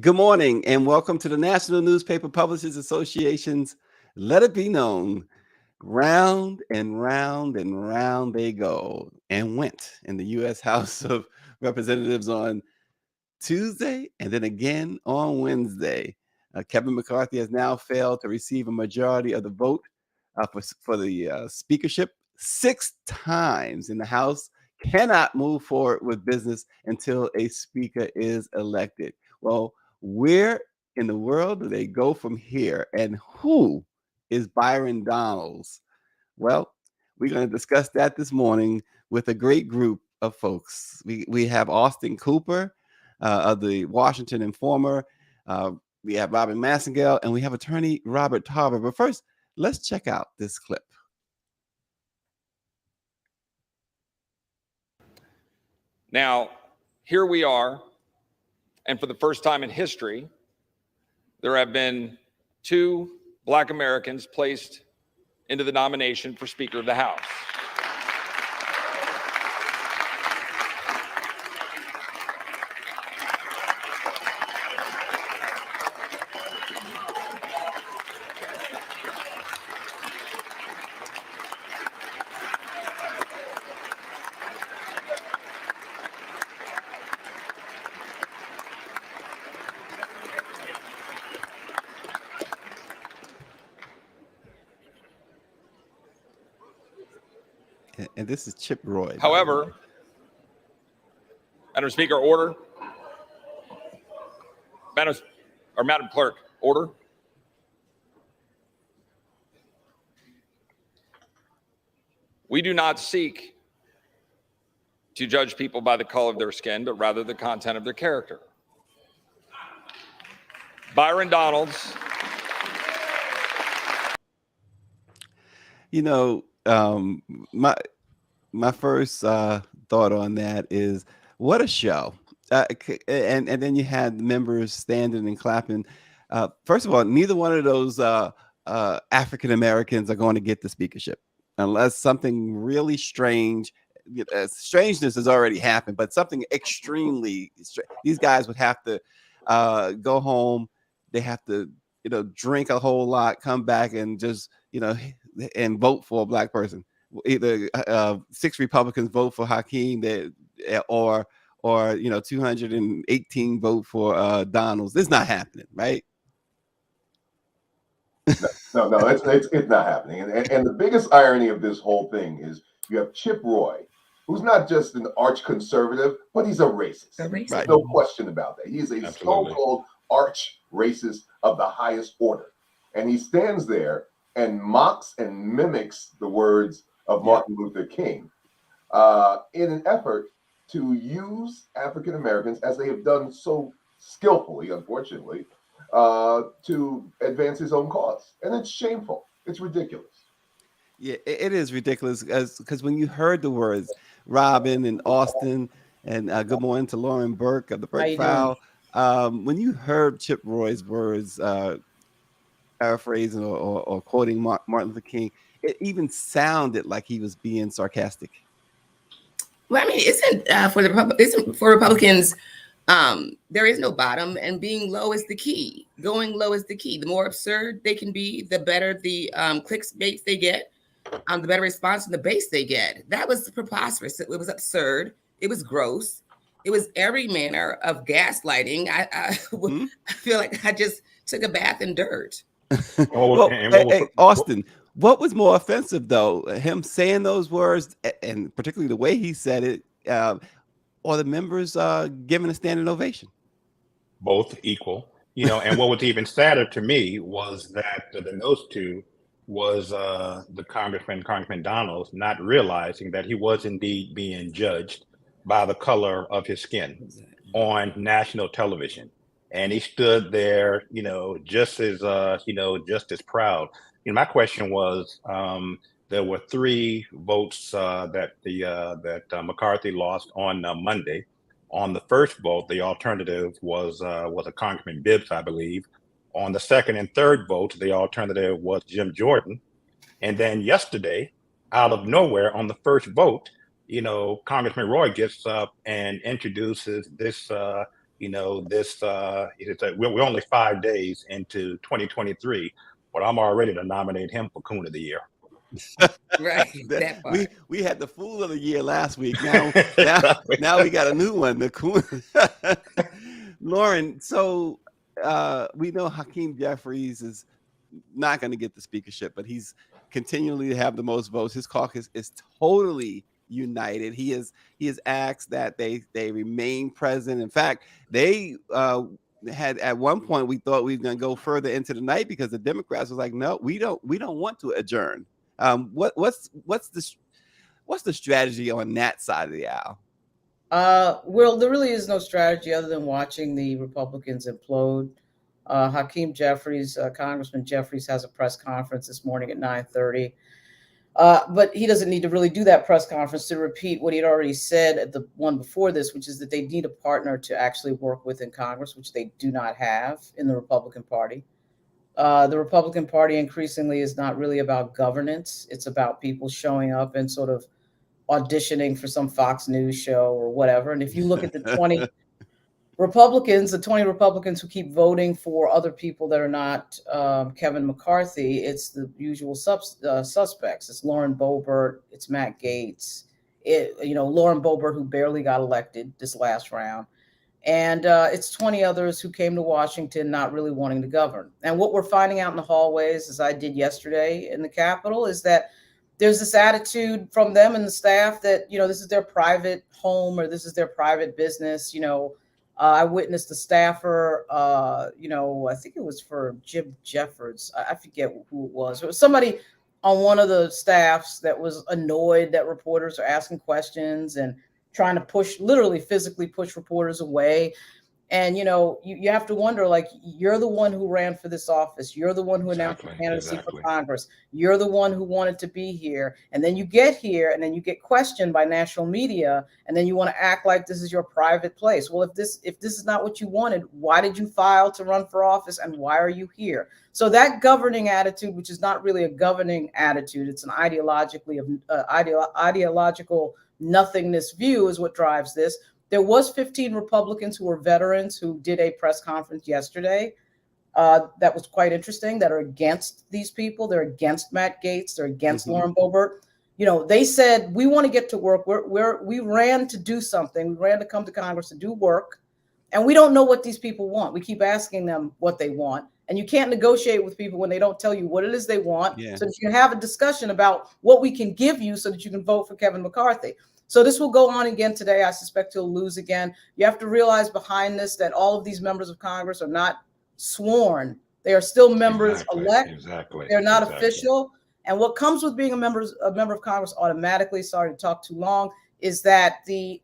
Good morning and welcome to the National Newspaper Publishers Association's Let It Be Known. Round and round and round they go and went in the U.S. House of Representatives on Tuesday and then again on Wednesday. Kevin McCarthy has now failed to receive a majority of the vote for the speakership 6 times, and the House cannot move forward with business until a speaker is elected. Well, where in the world do they go from here, and who is Byron Donalds? Well, we're going to discuss that this morning with a great group of folks. We have Austin Cooper of the Washington Informer. We have Robin Massengale, and we have attorney Robert Tarver. But first, let's check out this clip. Now, here we are, and for the first time in history, there have been 2 Black Americans placed into the nomination for Speaker of the House. And this is Chip Roy. However, Madam Speaker, order. Madam Clerk, order. We do not seek to judge people by the color of their skin, but rather the content of their character. Byron Donalds. You know, my first thought on that is, what a show. And then you had members standing and clapping. First of all, neither one of those African Americans are going to get the speakership unless something really strange. Strangeness has already happened, but something extremely these guys would have to go home. They have to, drink a whole lot, come back and just, and vote for a Black person. Either 6 Republicans vote for Hakeem, or 218 vote for Donalds. This is not happening, right? No, it's not happening. And the biggest irony of this whole thing is you have Chip Roy, who's not just an arch conservative, but he's a racist. Right. No question about that. He's a so-called arch racist of the highest order. And he stands there and mocks and mimics the words of Martin Luther King in an effort to use African Americans, as they have done so skillfully, unfortunately, to advance his own cause. And it's shameful. It's ridiculous. Yeah, it is ridiculous, because when you heard the words Robin and Austin, and good morning to Lauren Burke of the Burke File, when you heard Chip Roy's words, paraphrasing or quoting Martin Luther King, it even sounded like he was being sarcastic. Well, I mean, isn't for Republicans, there is no bottom, and being low is the key. Going low is the key. The more absurd they can be, the better the clickbait they get, the better response from the base they get. That was preposterous. It was absurd. It was gross. It was every manner of gaslighting. I feel like I just took a bath in dirt. Austin, what was more offensive, though? Him saying those words, and particularly the way he said it, or the members giving a standing ovation? Both equal, and what was even sadder to me was that those 2 was the Congressman Donalds, not realizing that he was indeed being judged by the color of his skin on national television. And he stood there, just as proud. My question was, there were 3 votes that McCarthy lost on Monday. On the first vote, the alternative was a Congressman Bibbs, I believe. On the second and third vote, the alternative was Jim Jordan. And then yesterday, out of nowhere, on the first vote, Congressman Roy gets up and introduces this this we're only 5 days into 2023, but I'm already to nominate him for Coon of the Year. Right, that part. We had the Fool of the Year last week. Now we got a new one, the Coon. Lauren, so we know Hakeem Jeffries is not going to get the speakership, but he's continually to have the most votes. His caucus is totally united. He has asked that they remain present. In fact, they had at one point we thought we were going to go further into the night because the Democrats was like, no, we don't want to adjourn. What's the strategy on that side of the aisle? Well, there really is no strategy other than watching the Republicans implode. Hakeem Jeffries, Congressman Jeffries, has a press conference this morning at 9:30. But he doesn't need to really do that press conference to repeat what he'd already said at the one before this, which is that they need a partner to actually work with in Congress, which they do not have in the Republican Party. The Republican Party increasingly is not really about governance. It's about people showing up and sort of auditioning for some Fox News show or whatever. And if you look at the 20 Republicans who keep voting for other people that are not Kevin McCarthy, it's the usual suspects. It's Lauren Boebert, it's Matt Gaetz, Lauren Boebert, who barely got elected this last round. And it's 20 others who came to Washington not really wanting to govern. And what we're finding out in the hallways, as I did yesterday in the Capitol, is that there's this attitude from them and the staff that, this is their private home or this is their private business. I witnessed a staffer, I think it was for Jim Jeffords. I forget who it was. It was somebody on one of the staffs that was annoyed that reporters are asking questions and trying to literally physically push reporters away. And, you have to wonder, like, you're the one who ran for this office. You're the one who announced your candidacy for Congress. You're the one who wanted to be here. And then you get here and then you get questioned by national media. And then you want to act like this is your private place. Well, if this is not what you wanted, why did you file to run for office? And why are you here? So that governing attitude, which is not really a governing attitude, it's an ideological nothingness view, is what drives this. There was 15 Republicans who were veterans who did a press conference yesterday. That was quite interesting, that are against these people. They're against Matt Gaetz. They're against Lauren Boebert. They said, we want to get to work. We ran to do something. We ran to come to Congress to do work. And we don't know what these people want. We keep asking them what they want. And you can't negotiate with people when they don't tell you what it is they want. Yeah. So that you can have a discussion about what we can give you so that you can vote for Kevin McCarthy. So this will go on again today. I suspect he'll lose again. You have to realize behind this that all of these members of Congress are not sworn. They are still members elect. Exactly. They're not official. And what comes with being a member of Congress automatically, sorry to talk too long, is that they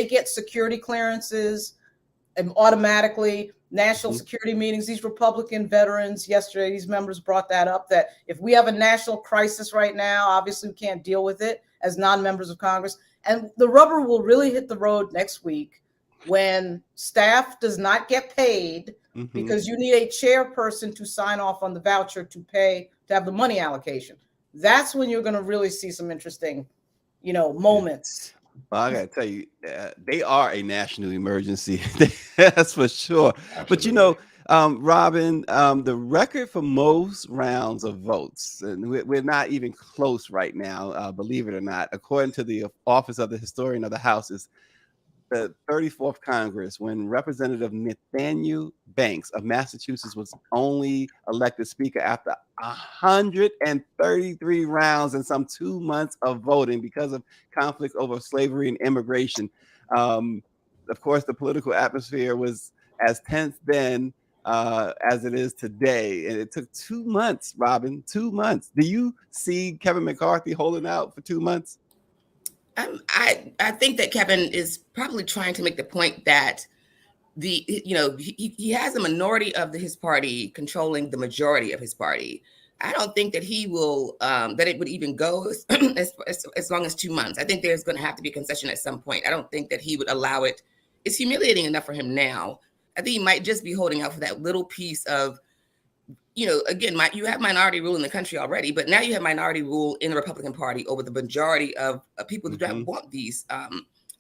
get security clearances and automatically national security meetings. These Republican veterans yesterday, these members brought that up, that if we have a national crisis right now, obviously we can't deal with it as non-members of Congress. And the rubber will really hit the road next week when staff does not get paid because you need a chairperson to sign off on the voucher to have the money allocation. That's when you're going to really see some interesting, moments. Well, I got to tell you, they are a national emergency. That's for sure. Absolutely. But, Robin, the record for most rounds of votes, and we're not even close right now, believe it or not, according to the Office of the Historian of the House, is the 34th Congress, when Representative Nathaniel Banks of Massachusetts was only elected speaker after 133 rounds and some 2 months of voting because of conflicts over slavery and immigration. Of course, the political atmosphere was as tense then as it is today. And it took 2 months, Robin, 2 months. Do you see Kevin McCarthy holding out for 2 months? I think that Kevin is probably trying to make the point that he has a minority of his party controlling the majority of his party. I don't think that he will that it would even go as long as 2 months. I think there's going to have to be a concession at some point. I don't think that he would allow it. It's humiliating enough for him now. I think he might just be holding out for that little piece of, again, you have minority rule in the country already, but now you have minority rule in the Republican Party over the majority of people who don't want these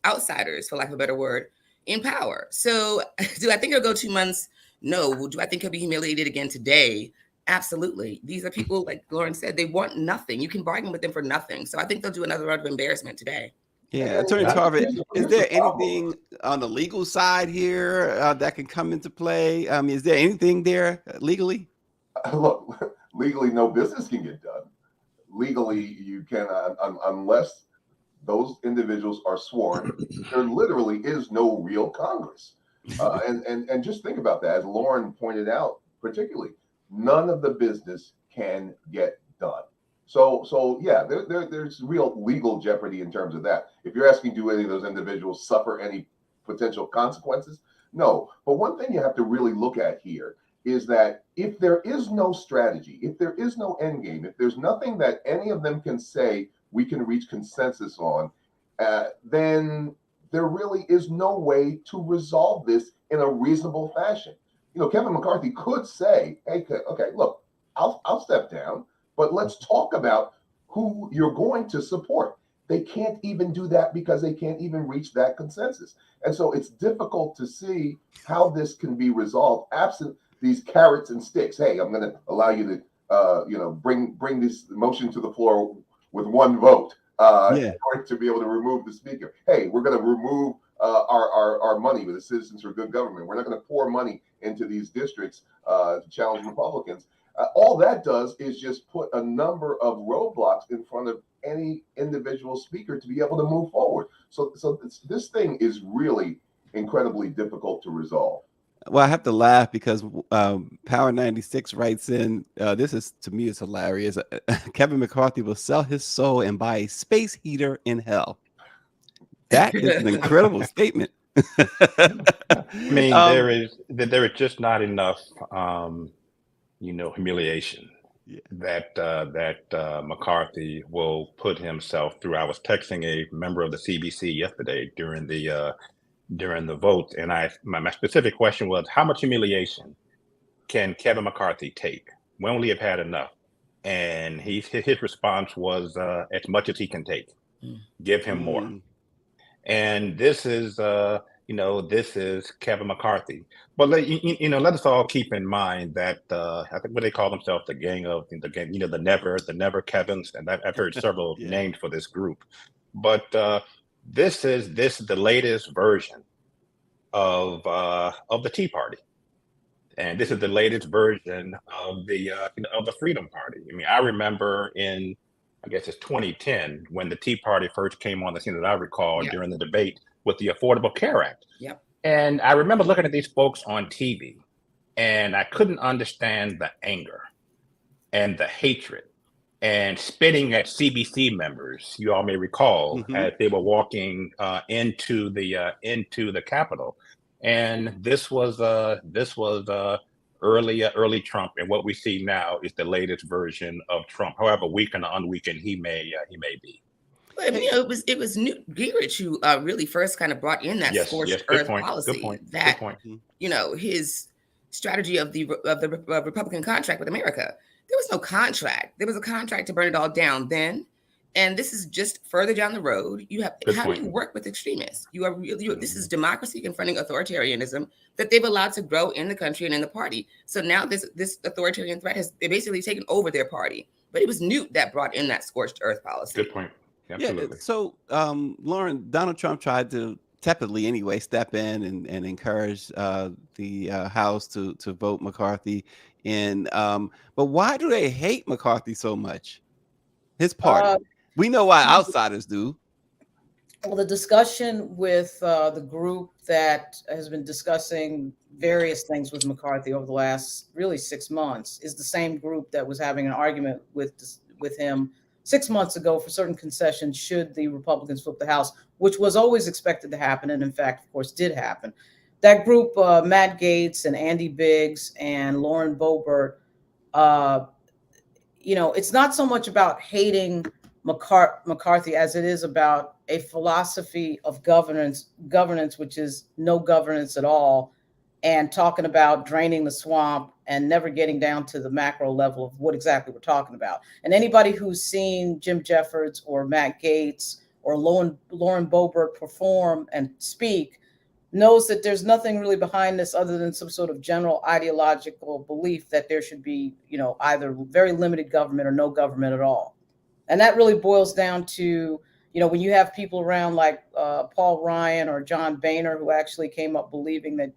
outsiders, for lack of a better word, in power. So do I think it'll go 2 months? No. Do I think he'll be humiliated again today? Absolutely. These are people, like Lauren said, they want nothing. You can bargain with them for nothing. So I think they'll do another round of embarrassment today. Yeah, Attorney Tarver, is there anything on the legal side here that can come into play? Is there anything there legally? Look, legally, no business can get done. Legally, you can, unless those individuals are sworn, there literally is no real Congress. And just think about that. As Lauren pointed out, particularly, none of the business can get done. So yeah, there's real legal jeopardy in terms of that. If you're asking, do any of those individuals suffer any potential consequences? No. But one thing you have to really look at here is that if there is no strategy, if there is no end game, if there's nothing that any of them can say we can reach consensus on, then there really is no way to resolve this in a reasonable fashion. You know, Kevin McCarthy could say, hey, okay, look, I'll step down, but let's talk about who you're going to support. They can't even do that because they can't even reach that consensus. And so it's difficult to see how this can be resolved absent these carrots and sticks. Hey, I'm going to allow you to, bring this motion to the floor with one vote in order to be able to remove the speaker. Hey, we're going to remove our money with the Citizens for Good Government. We're not going to pour money into these districts to challenge Republicans. All that does is just put a number of roadblocks in front of any individual speaker to be able to move forward. So this thing is really incredibly difficult to resolve. Well, I have to laugh because Power 96 writes in, this is, to me, it's hilarious. Kevin McCarthy will sell his soul and buy a space heater in hell. That is an incredible statement. I mean, there is just not enough, humiliation that McCarthy will put himself through. I was texting a member of the CBC yesterday during the vote, and my specific question was, how much humiliation can Kevin McCarthy take? When will he have had enough? And his response was, as much as he can take. Give him more. And this is Kevin McCarthy. But let us all keep in mind that I think what they call themselves, the the never Kevins, and I've heard several names for this group. But this is the latest version of the Tea Party, and this is the latest version of the Freedom Party. I mean, I remember I guess it's 2010 when the Tea Party first came on the scene, that I recall during the debate with the Affordable Care Act. Yep. And I remember looking at these folks on TV, and I couldn't understand the anger and the hatred and spitting at CBC members. You all may recall as they were walking into the Capitol, and this was early Trump, and what we see now is the latest version of Trump. However weak and unweakened he may be. I mean, it was Newt Gingrich who really first kind of brought in that scorched earth policy. Good point. His strategy of the Republican contract with America. There was no contract. There was a contract to burn it all down then. And this is just further down the road. You have how do you work with extremists? This is democracy confronting authoritarianism that they've allowed to grow in the country and in the party. So now this authoritarian threat has basically taken over their party. But it was Newt that brought in that scorched earth policy. Good point. Absolutely. Yeah. So, Lauren, Donald Trump tried to tepidly anyway step in and encourage the House to vote McCarthy in. But why do they hate McCarthy so much? His party. We know why outsiders do. Well, the discussion with the group that has been discussing various things with McCarthy over the last really 6 months is the same group that was having an argument with him 6 months ago for certain concessions should the Republicans flip the House, which was always expected to happen, and in fact, of course, did happen. That group, Matt Gaetz and Andy Biggs and Lauren Boebert, it's not so much about hating McCarthy as it is about a philosophy of governance, which is no governance at all, and talking about draining the swamp and never getting down to the macro level of what exactly we're talking about. And anybody who's seen Jim Jeffords or Matt Gaetz or Lauren Boebert perform and speak knows that there's nothing really behind this other than some sort of general ideological belief that there should be, either very limited government or no government at all. And that really boils down to, when you have people around like Paul Ryan or John Boehner, who actually came up believing that,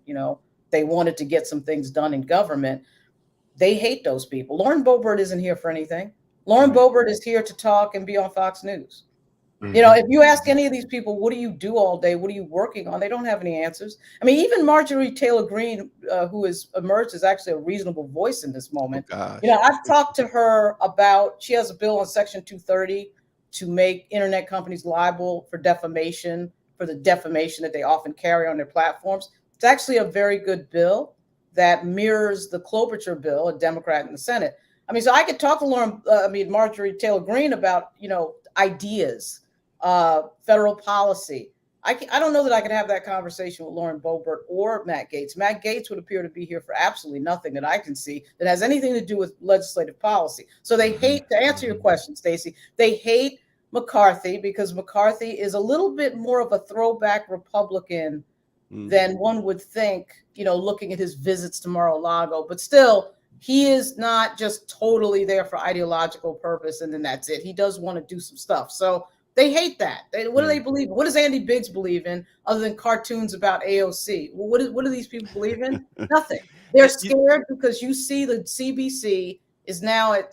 they wanted to get some things done in government, they hate those people. Lauren Boebert isn't here for anything. Lauren Boebert is here to talk and be on Fox News. If you ask any of these people, what do you do all day? What are you working on? They don't have any answers. I mean, even Marjorie Taylor Greene, who has emerged as actually a reasonable voice in this moment. Oh, I've talked to her about, she has a bill on Section 230 to make internet companies liable for defamation, for the defamation that they often carry on their platforms. It's actually a very good bill that mirrors the Klobuchar bill, a Democrat in the Senate. I mean, so I could talk to Marjorie Taylor Greene about, ideas, federal policy. I don't know that I could have that conversation with Lauren Boebert or Matt Gaetz. Matt Gaetz would appear to be here for absolutely nothing that I can see that has anything to do with legislative policy. So they hate, to answer your question, Stacey, they hate McCarthy because McCarthy is a little bit more of a throwback Republican than one would think, looking at his visits to Mar-a-Lago. But still, he is not just totally there for ideological purpose and then that's it. He does want to do some stuff. So they hate that. What do they believe? What does Andy Biggs believe in other than cartoons about AOC? Well, what do these people believe in? Nothing. They're scared because you see the CBC is now at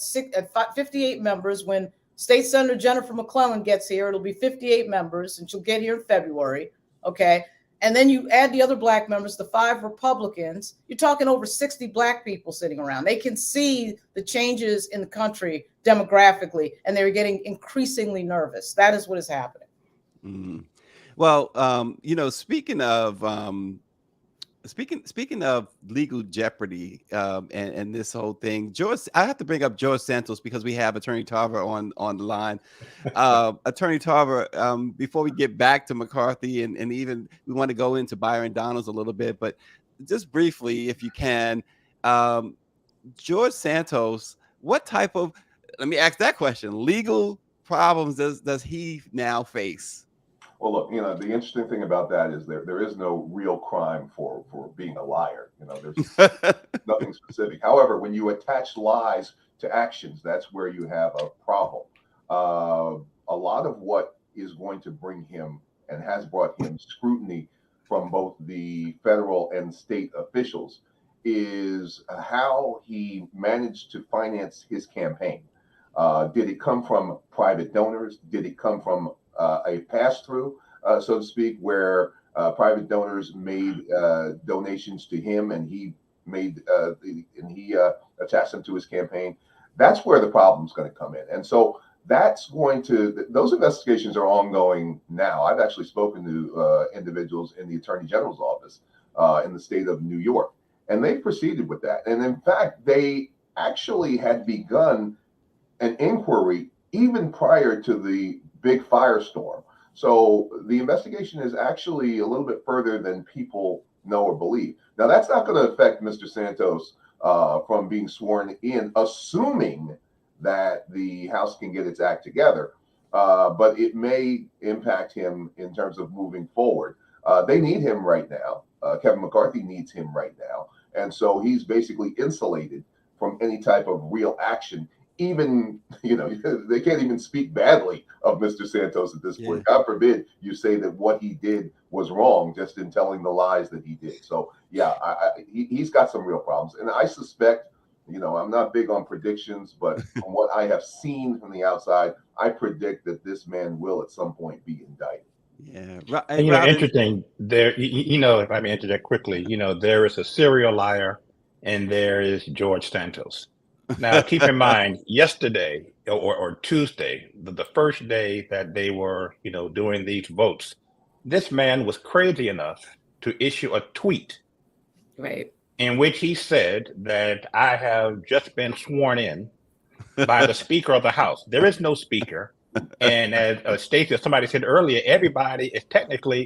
58 members. When State Senator Jennifer McClellan gets here, it'll be 58 members, and she'll get here in February. Okay. And then you add the other Black members, the 5 Republicans, you're talking over 60 Black people sitting around. They can see the changes in the country demographically, and they're getting increasingly nervous. That is what is happening. Well, speaking of legal jeopardy and this whole thing, I have to bring up George Santos because we have Attorney Tarver on the line. Attorney Tarver, before we get back to McCarthy and even we want to go into Byron Donalds a little bit, but just briefly, if you can, George Santos, what type of, let me ask that question, legal problems does he now face? Well, look, the interesting thing about that is there is no real crime for being a liar. There's nothing specific. However, when you attach lies to actions, that's where you have a problem. A lot of what is going to bring him and has brought him scrutiny from both the federal and state officials is how he managed to finance his campaign. Did it come from private donors? Did it come from a pass-through, so to speak, where private donors made donations to him, and he attached them to his campaign? That's where the problem's going to come in, and so those investigations are ongoing now. I've actually spoken to individuals in the Attorney General's office in the state of New York, and they proceeded with that. And in fact, they actually had begun an inquiry even prior to the big firestorm. So the investigation is actually a little bit further than people know or believe. Now, that's not going to affect Mr. Santos from being sworn in, assuming that the House can get its act together. But it may impact him in terms of moving forward. They need him right now. Kevin McCarthy needs him right now. And so he's basically insulated from any type of real action. Even, they can't even speak badly of Mr. Santos at this point. God forbid you say that what he did was wrong just in telling the lies that he did. So, he's got some real problems. And I suspect, I'm not big on predictions, but from what I have seen from the outside, I predict that this man will at some point be indicted. Yeah. And, interesting there, if I may interject quickly, there is a serial liar and there is George Santos. Now, keep in mind, yesterday or Tuesday, the first day that they were, doing these votes, this man was crazy enough to issue a tweet, right, in which he said that I have just been sworn in by the Speaker of the House. There is no speaker, and as Stacey, somebody said earlier, everybody is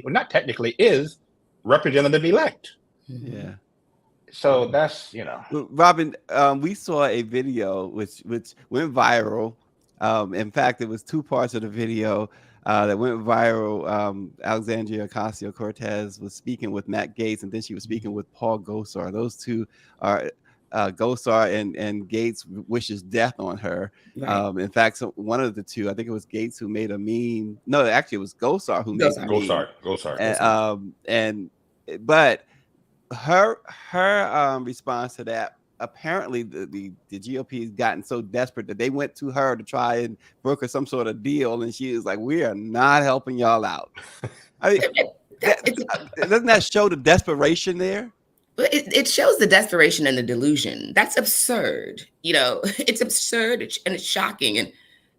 not technically, is representative-elect. Yeah. So that's, Robin, we saw a video which went viral. In fact, it was 2 parts of the video. that went viral. Alexandria Ocasio-Cortez was speaking with Matt Gaetz, and then she was speaking with Paul Gosar. Those two are Gosar and Gaetz wishes death on her. Right. In fact, so one of the two, I think it was Gaetz who made a meme. No, actually, it was Gosar who made the meme. Gosar. But her response to that, apparently the GOP has gotten so desperate that they went to her to try and broker some sort of deal, and she was like, "We are not helping y'all out." I mean, doesn't that show the desperation there? It shows the desperation and the delusion. That's absurd. You know, it's absurd and it's shocking. And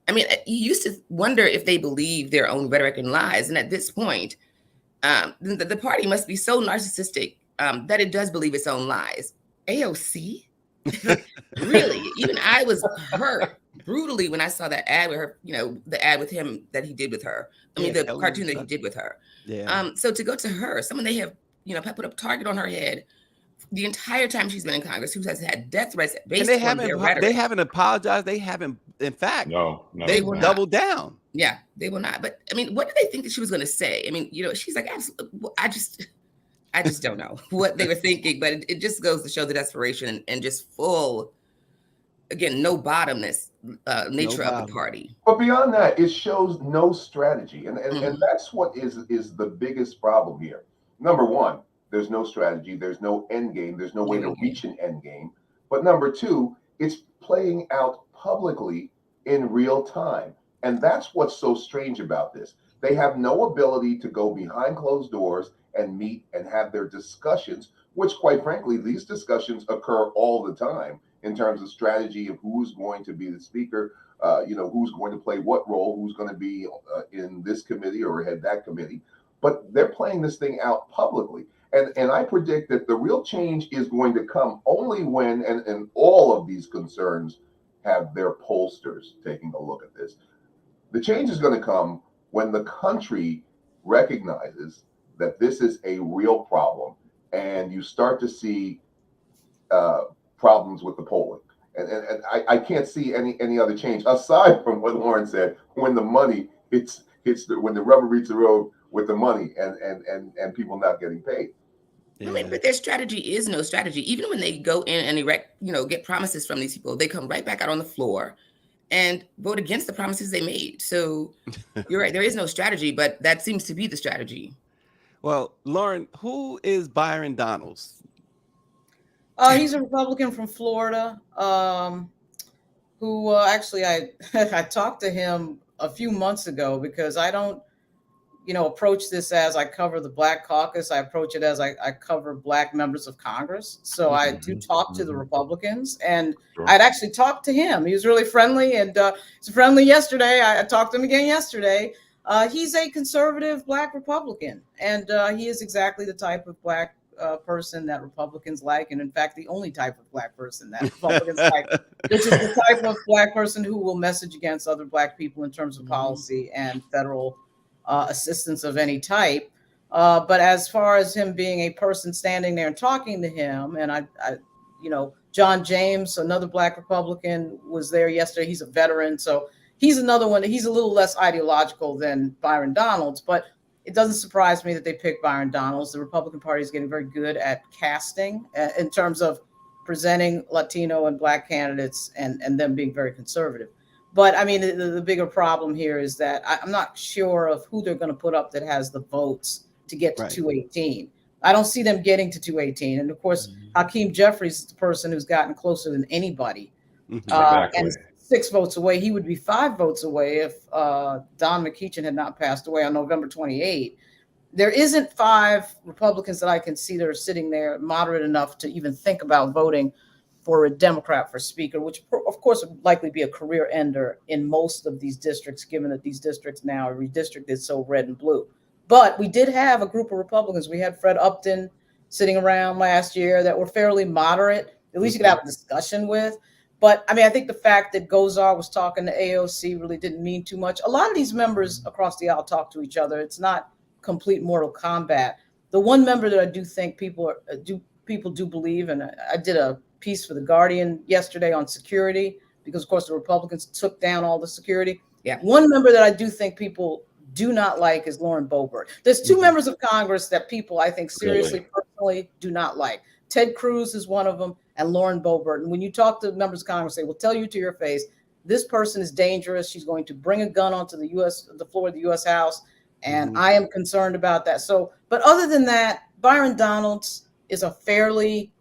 I mean, you used to wonder if they believe their own rhetoric and lies. And at this point, the party must be so narcissistic that it does believe its own lies. AOC? Really? Even I was hurt brutally when I saw that ad with her, you know, the ad with him that he did with her. I mean, the cartoon that he did with her. Yeah. So to go to her, someone they have, you know, put a target on her head the entire time she's been in Congress, who has had death threats based on their rhetoric. They haven't apologized. They haven't, in fact, no, they will double down. Yeah, they will not. But I mean, what did they think that she was going to say? I mean, you know, she's like, I just don't know what they were thinking, but it just goes to show the desperation and just full, again, no bottomness nature of the party. But beyond that, it shows no strategy. And that's what is the biggest problem here. Number one, there's no strategy. There's no end game. There's no way to reach an end game. But number two, it's playing out publicly in real time. And that's what's so strange about this. They have no ability to go behind closed doors and meet and have their discussions, which quite frankly, these discussions occur all the time in terms of strategy of who's going to be the speaker, you know, who's going to play what role, who's going to be in this committee or head that committee. But they're playing this thing out publicly. And I predict that the real change is going to come only when, and all of these concerns have their pollsters taking a look at this. The change is going to come when the country recognizes that this is a real problem and you start to see problems with the polling. And I can't see any other change aside from what Lauren said, when the money when the rubber meets the road with the money and people not getting paid. I mean, but their strategy is no strategy. Even when they go in and erect, you know, get promises from these people, they come right back out on the floor and vote against the promises they made. So you're right. There is no strategy, but that seems to be the strategy. Well, Lauren, who is Byron Donalds? He's a Republican from Florida, who actually I talked to him a few months ago because I don't, you know, approach this as I cover the Black caucus. I approach it as I cover Black members of Congress. So I do talk to the Republicans, and I'd actually talked to him. He was really friendly, and he's friendly yesterday. I talked to him again yesterday. He's a conservative Black Republican, and he is exactly the type of Black person that Republicans like, and in fact, the only type of Black person that Republicans like, which is the type of Black person who will message against other Black people in terms of policy and federal assistance of any type. But as far as him being a person standing there and talking to him, and I you know, John James, another Black Republican, was there yesterday. He's a veteran, so he's another one. He's a little less ideological than Byron Donalds, but it doesn't surprise me that they picked Byron Donalds. The Republican Party is getting very good at casting in terms of presenting Latino and Black candidates and them being very conservative. But I mean, the bigger problem here is that I'm not sure of who they're going to put up that has the votes to get to 218. I don't see them getting to 218. And of course, Hakeem Jeffries is the person who's gotten closer than anybody. And 6 votes away. He would be 5 votes away if Don McCeachin had not passed away on November 28. There isn't 5 Republicans that I can see that are sitting there moderate enough to even think about voting for a Democrat for speaker, which of course would likely be a career ender in most of these districts, given that these districts now are redistricted so red and blue. But we did have a group of Republicans. We had Fred Upton sitting around last year that were fairly moderate. At least you could have a discussion with. But I mean, I think the fact that Gosar was talking to AOC really didn't mean too much. A lot of these members across the aisle talk to each other. It's not complete Mortal Kombat. The one member that I do think people do believe, and I did a piece for The Guardian yesterday on security, because of course the Republicans took down all the security. Yeah. One member that I do think people do not like is Lauren Boebert. There's two members of Congress that people, I think, seriously, personally do not like. Ted Cruz is one of them, and Lauren Boebert. And when you talk to members of Congress, they will tell you to your face, this person is dangerous. She's going to bring a gun onto the floor of the U.S. House, and I am concerned about that. So, but other than that, Byron Donalds is a fairly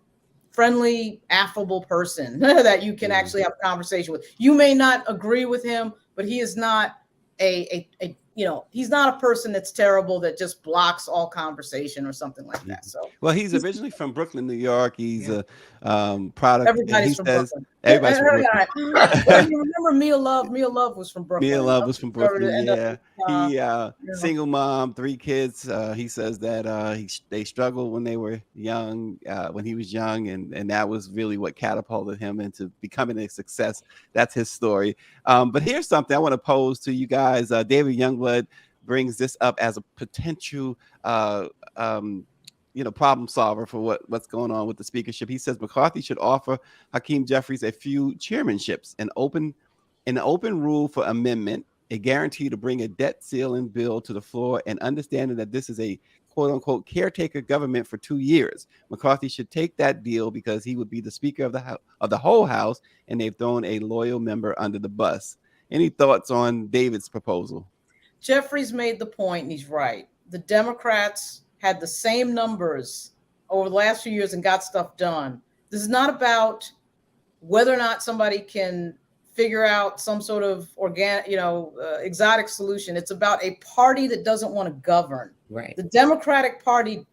friendly, affable person that you can actually have a conversation with. You may not agree with him, but he is not he's not a person that's terrible that just blocks all conversation or something like that. So, well, he's originally from Brooklyn, New York. He's a product. Everybody's from Brooklyn. Everybody's from Brooklyn. Well, you remember Mia Love? Mia Love was from Brooklyn. Mia Love was from Brooklyn. Yeah, he single mom, 3 kids. He says that they struggled when they were young, when he was young, and that was really what catapulted him into becoming a success. That's his story. But here's something I want to pose to you guys. David Youngblood brings this up as a potential problem solver for what's going on with the speakership. He says McCarthy should offer Hakeem Jeffries a few chairmanships, an open rule for amendment, a guarantee to bring a debt ceiling bill to the floor, and understanding that this is a quote unquote caretaker government for 2 years. McCarthy should take that deal because he would be the speaker of the whole house, and they've thrown a loyal member under the bus. Any thoughts on David's proposal? Jeffries made the point, and he's right. The Democrats had the same numbers over the last few years and got stuff done. This is not about whether or not somebody can figure out some sort of exotic solution. It's about a party that doesn't want to govern. Right. The Democratic Party,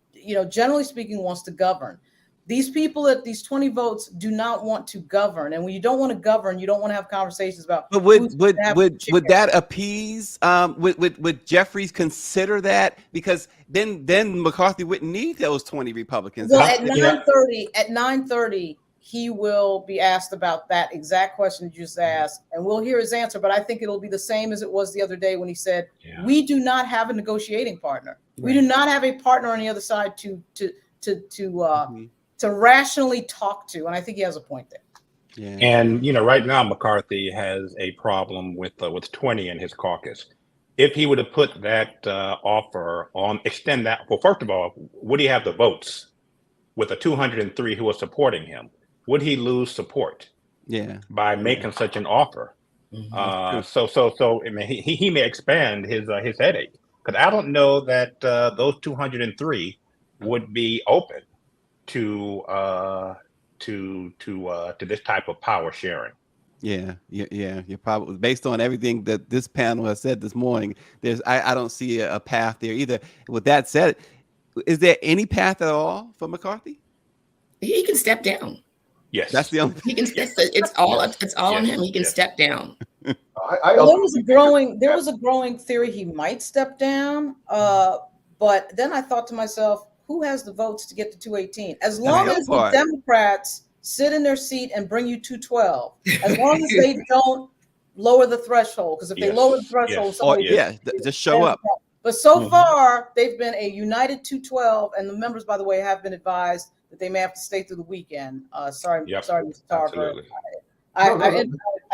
generally speaking, wants to govern. These people at these 20 votes do not want to govern. And when you don't want to govern, you don't want to have conversations about. But would that appease? Would Jeffries consider that? Because then McCarthy wouldn't need those 20 Republicans. Well, at 9:30, he will be asked about that exact question you just asked, and we'll hear his answer. But I think it'll be the same as it was the other day when he said, "We do not have a negotiating partner. Right. We do not have a partner on the other side to rationally talk to." And I think he has a point there. Yeah. And right now McCarthy has a problem with 20 in his caucus. If he would have put that offer on, extend that. Well, first of all, would he have the votes with the 203 who are supporting him? Would he lose support? Yeah. By making such an offer. So I mean, he may expand his headache, because I don't know that those 203 would be open to this type of power sharing. Yeah. You're probably, based on everything that this panel has said this morning, I don't see a path there either. With that said, is there any path at all for McCarthy? He can step down. Yes, that's the only. He can. It's all on him. He can step down. There was a growing theory he might step down, but then I thought to myself, who has the votes to get to 218? As long as the Democrats sit in their seat and bring you 212, as long as they don't lower the threshold, because if they lower the threshold, just show up. But so far, they've been a united 212, and the members, by the way, have been advised that they may have to stay through the weekend. Sorry, Mr. Tarver. I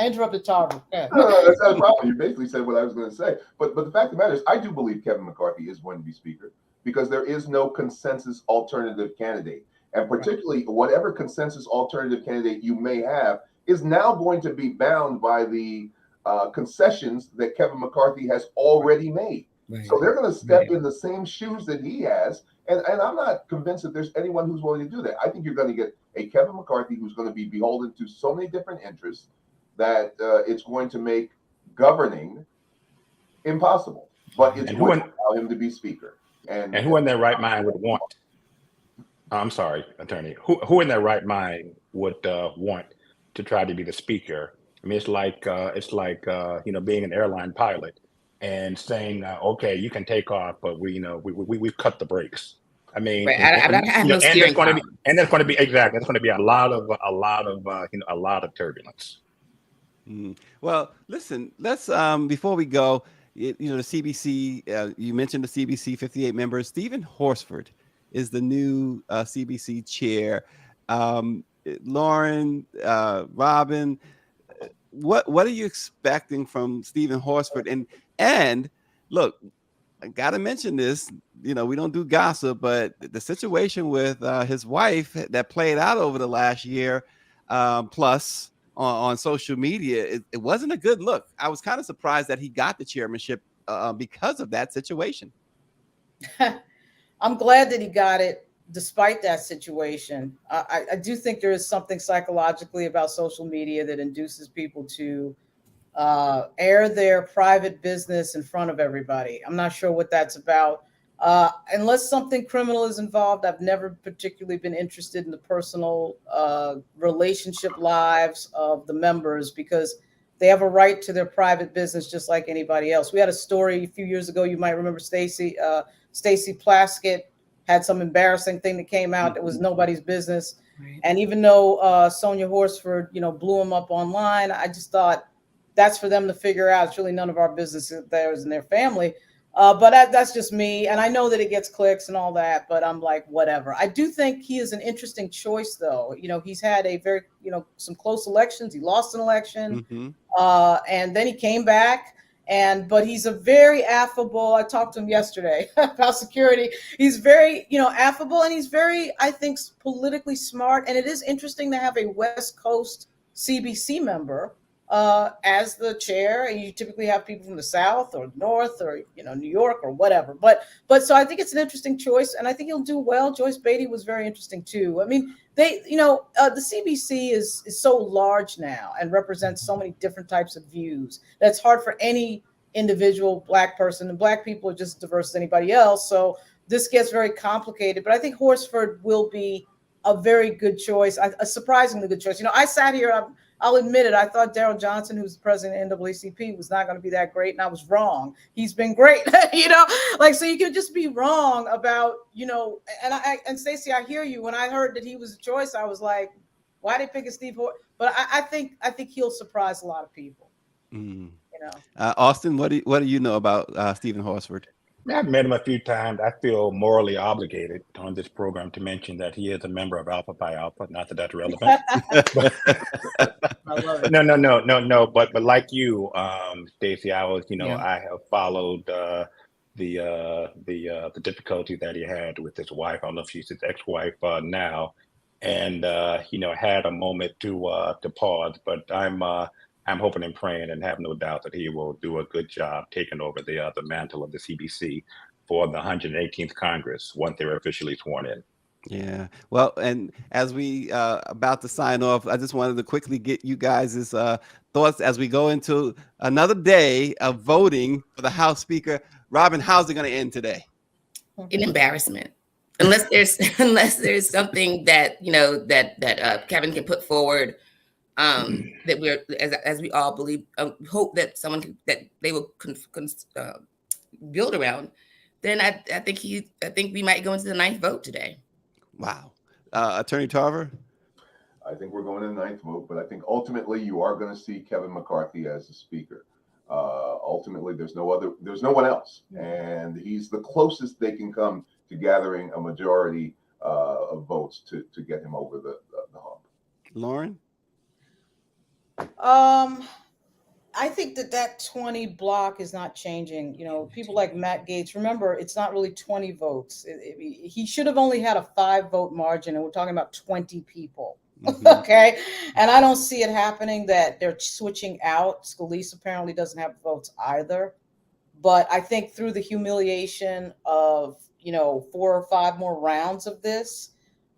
interrupted Tarver. Yeah. No, that's not a problem. You basically said what I was going to say. But the fact of the matter is, I do believe Kevin McCarthy is going to be Speaker, because there is no consensus alternative candidate. And particularly, whatever consensus alternative candidate you may have is now going to be bound by the concessions that Kevin McCarthy has already made. Right. So they're going to step in the same shoes that he has. And I'm not convinced that there's anyone who's willing to do that. I think you're going to get a Kevin McCarthy who's going to be beholden to so many different interests that it's going to make governing impossible. But it's going to allow him to be Speaker. And who in their right mind would want? I'm sorry, Attorney. Who in their right mind would want to try to be the Speaker? I mean, it's like being an airline pilot and saying, "Okay, you can take off, but we've cut the brakes." I mean, right. I have no steering power. And there's going to be exactly. There's going to be a lot of turbulence. Well, listen. Let's before we go, the CBC. You mentioned the CBC 58 members. Stephen Horsford is the new CBC chair. Lauren, Robin, what are you expecting from Stephen Horsford? And Look, I got to mention this. We don't do gossip, but the situation with his wife that played out over the last year, plus on social media, it wasn't a good look. I was kind of surprised that he got the chairmanship because of that situation. I'm glad that he got it despite that situation. I do think there is something psychologically about social media that induces people to air their private business in front of everybody. I'm not sure what that's about. Unless something criminal is involved, I've never particularly been interested in the personal relationship lives of the members, because they have a right to their private business just like anybody else. We had a story a few years ago. You might remember Stacey Plaskett had some embarrassing thing that came out that was nobody's business. Right. And even though Sonia Horsford, blew him up online, I just thought that's for them to figure out. It's really none of our business, theirs and their family. But that's just me. And I know that it gets clicks and all that, but I'm like, whatever. I do think he is an interesting choice, though. He's had a very, some close elections. He lost an election. And then he came back. But he's a very affable. I talked to him yesterday about security. He's very, affable, and he's very, I think, politically smart. And it is interesting to have a West Coast CBC member as the chair. And you typically have people from the South or North or, New York or whatever. But so I think it's an interesting choice, and I think he'll do well. Joyce Beatty was very interesting too. I mean, the CBC is so large now and represents so many different types of views that's hard for any individual Black person, and Black people are just as diverse as anybody else. So this gets very complicated, but I think Horsford will be a very good choice, a surprisingly good choice. I sat here, I'll admit it, I thought Darrell Johnson, who's the president of NAACP, was not going to be that great, and I was wrong. He's been great, so you can just be wrong about, and Stacey, I hear you. When I heard that he was a choice, I was like, why they pick a Steve Horsford? But I think he'll surprise a lot of people. Austin, what do you know about Stephen Horsford? I've met him a few times. I feel morally obligated on this program to mention that he is a member of Alpha Pi Alpha. Not that that's relevant. No. But like you, Stacey, I was, I have followed the difficulty that he had with his wife. I don't know if she's his ex-wife now, and had a moment to pause. But I'm hoping and praying and have no doubt that he will do a good job taking over the mantle of the CBC for the 118th Congress once they're officially sworn in. Yeah. Well, and as we about to sign off, I just wanted to quickly get you guys' thoughts as we go into another day of voting for the House Speaker. Robin, how's it going to end today? An embarrassment. Unless there's something that that Kevin can put forward. That we're, as we all believe, hope that that they will build around, then I think we might go into the 9th vote today. Wow. Attorney Tarver? I think we're going to the 9th vote, but I think ultimately you are going to see Kevin McCarthy as the speaker. Ultimately, there's no one else, and he's the closest they can come to gathering a majority of votes to get him over the hump. Lauren? I think that 20 block is not changing. People like Matt Gaetz, remember, it's not really 20 votes. He should have only had a 5-vote margin, and we're talking about 20 people. Okay. And I don't see it happening that they're switching out. Scalise apparently doesn't have votes either. But I think through the humiliation of, 4 or 5 more rounds of this,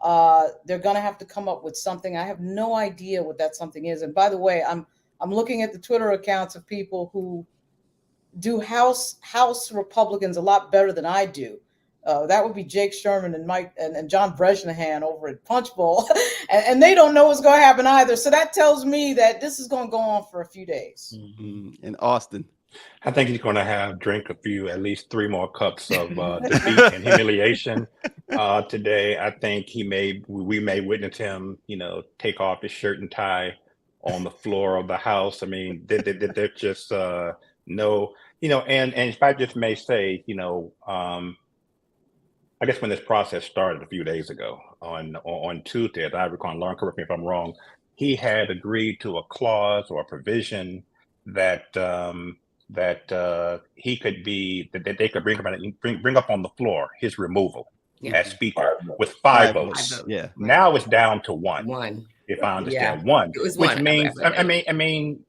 they're going to have to come up with something. I have no idea what that something is. And by the way, I'm looking at the Twitter accounts of people who do House Republicans a lot better than I do. That would be Jake Sherman and Mike and John Bresnahan over at Punch Bowl, and they don't know what's going to happen either. So that tells me that this is going to go on for a few days. In Austin, I think he's going to drink at least 3 more cups of defeat and humiliation today. I think we may witness him, take off his shirt and tie on the floor of the House. I mean, they're just no, and if I just may say, I guess when this process started a few days ago on Tuesday, as I recall, Lauren, correct me if I'm wrong, he had agreed to a clause or a provision that that he could be that they could bring up on the floor his removal as speaker with 5 votes. Yeah. Right. Now it's down to 1. One. If I understand, Yeah. 1, It was which one. means I mean,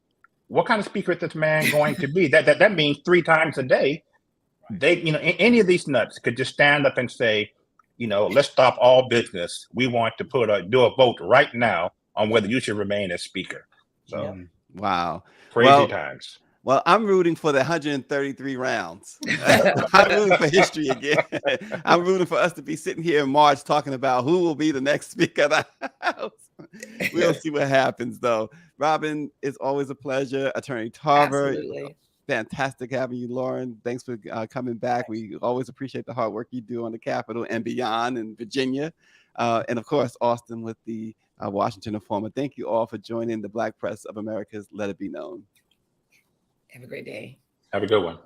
what kind of speaker is this man going to be? That means 3 times a day. They, any of these nuts could just stand up and say, let's stop all business. We want to do a vote right now on whether you should remain as speaker. So, wow, crazy times. Well, I'm rooting for the 133 rounds. I'm rooting for history again. I'm rooting for us to be sitting here in March talking about who will be the next Speaker of the House. We'll see what happens, though. Robin, it's always a pleasure. Attorney Tarver, Absolutely. fantastic having you. Lauren, thanks for coming back. We always appreciate the hard work you do on the Capitol and beyond in Virginia. And, of course, Austin with the Washington Informer. Thank you all for joining the Black Press of America's Let It Be Known. Have a great day. Have a good one.